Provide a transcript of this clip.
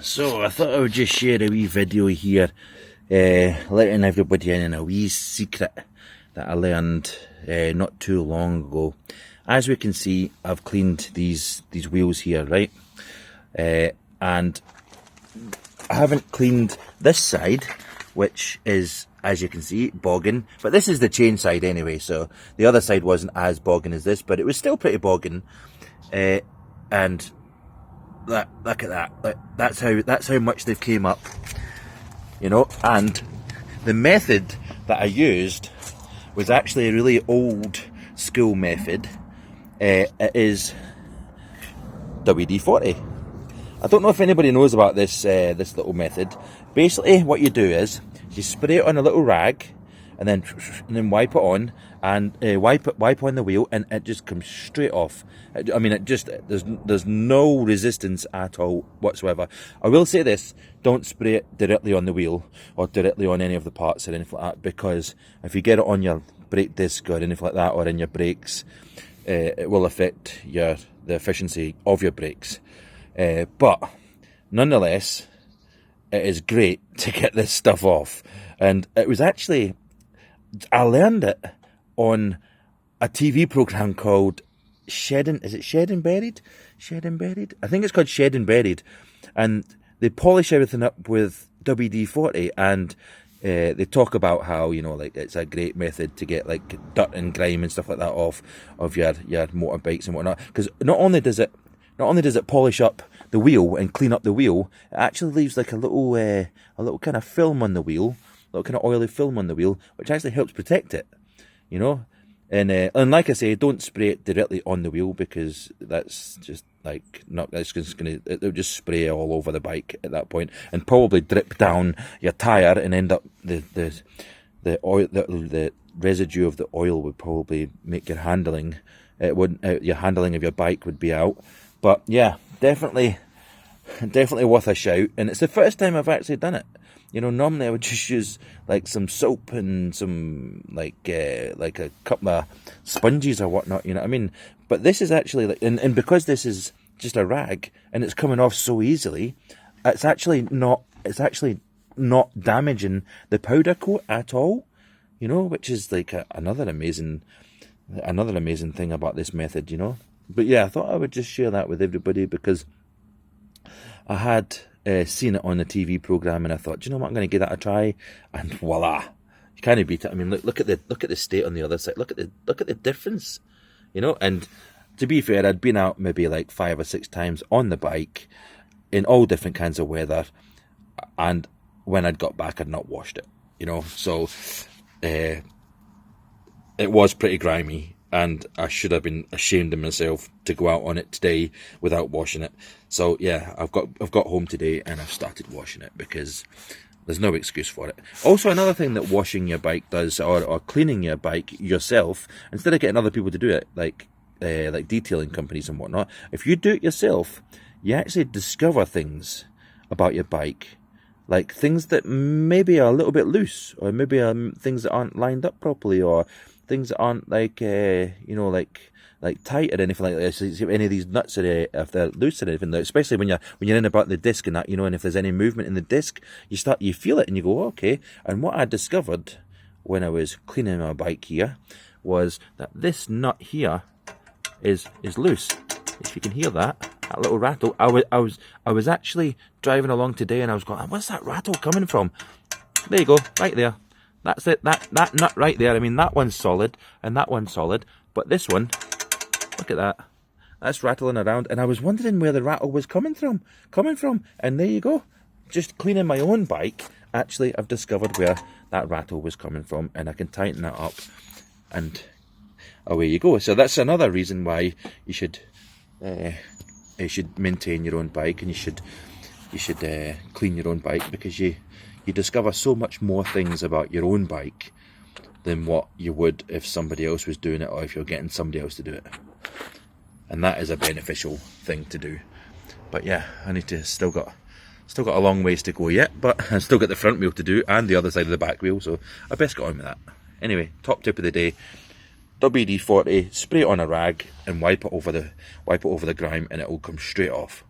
So I thought I would just share a wee video here, letting everybody in on a wee secret that I learned not too long ago. As we can see, I've cleaned these wheels here, right? And I haven't cleaned this side, which is, as you can see, bogging. But this is the chain side anyway, so the other side wasn't as bogging as this, but it was still pretty bogging. And look at that. That's how much they've came up, you know. And the method that I used was actually a really old school method. It is WD40. I don't know if anybody knows about this this little method. Basically, what you do is you spray it on a little rag, and then wipe it on, and wipe on the wheel, and it just comes straight off. I mean, it just there's no resistance at all whatsoever. I will say this: don't spray it directly on the wheel or directly on any of the parts or anything like that, because if you get it on your brake disc or anything like that, or in your brakes, it will affect the efficiency of your brakes. But nonetheless, it is great to get this stuff off. And it was actually, I learned it on a TV program called Shed and Buried? Shed and Buried? I think it's called Shed and Buried. And they polish everything up with WD-40, and they talk about how, you know, like, it's a great method to get like dirt and grime and stuff like that off of your motorbikes and whatnot. Because not only does it polish up the wheel and clean up the wheel, it actually leaves like a little kind of film on the wheel, a little kind of oily film on the wheel, which actually helps protect it, you know. And like I say, don't spray it directly on the wheel, because that's just like it'll just spray all over the bike at that point, and probably drip down your tire, and end up the residue of the oil would probably make your handling. Your handling of your bike would be out. But yeah, definitely worth a shout. And it's the first time I've actually done it. You know, normally I would just use like some soap and some like a couple of sponges or whatnot, you know what I mean? But this is actually like, and because this is just a rag and it's coming off so easily, it's actually not damaging the powder coat at all, you know, which is like another amazing thing about this method, you know. But yeah, I thought I would just share that with everybody, because I had seen it on the TV program, and I thought, you know what, I'm going to give that a try, and voila, you can't beat it. I mean, look at the state on the other side. Look at the difference, you know. And to be fair, I'd been out maybe like 5 or 6 times on the bike in all different kinds of weather, and when I'd got back, I'd not washed it, you know. So it was pretty grimy, and I should have been ashamed of myself to go out on it today without washing it. So yeah, I've got home today and I've started washing it, because there's no excuse for it. Also, another thing that washing your bike does, or cleaning your bike yourself, instead of getting other people to do it, like detailing companies and whatnot, if you do it yourself, you actually discover things about your bike, like things that maybe are a little bit loose, or maybe things that aren't lined up properly, or things that aren't like you know, like tight or anything like that. So if any of these nuts are if they're loose or anything, especially when you're in about the disc and that, you know, and if there's any movement in the disc, you feel it and you go, okay. And what I discovered when I was cleaning my bike here was that this nut here is loose. If you can hear that little rattle, I was actually driving along today, and I was going, what's that rattle coming from? There you go, right there. That's it, that nut right there. I mean, that one's solid, and that one's solid, but this one, look at that. That's rattling around, and I was wondering where the rattle was coming from, and there you go. Just cleaning my own bike, actually, I've discovered where that rattle was coming from, and I can tighten that up, and away you go. So that's another reason why you should maintain your own bike, and you should clean your own bike, because you discover so much more things about your own bike than what you would if somebody else was doing it, or if you're getting somebody else to do it. And that is a beneficial thing to do. But yeah, I need to still got a long ways to go yet, but I've still got the front wheel to do and the other side of the back wheel, so I best get on with that. Anyway, top tip of the day: WD-40, spray it on a rag and wipe it over the grime, and it will come straight off.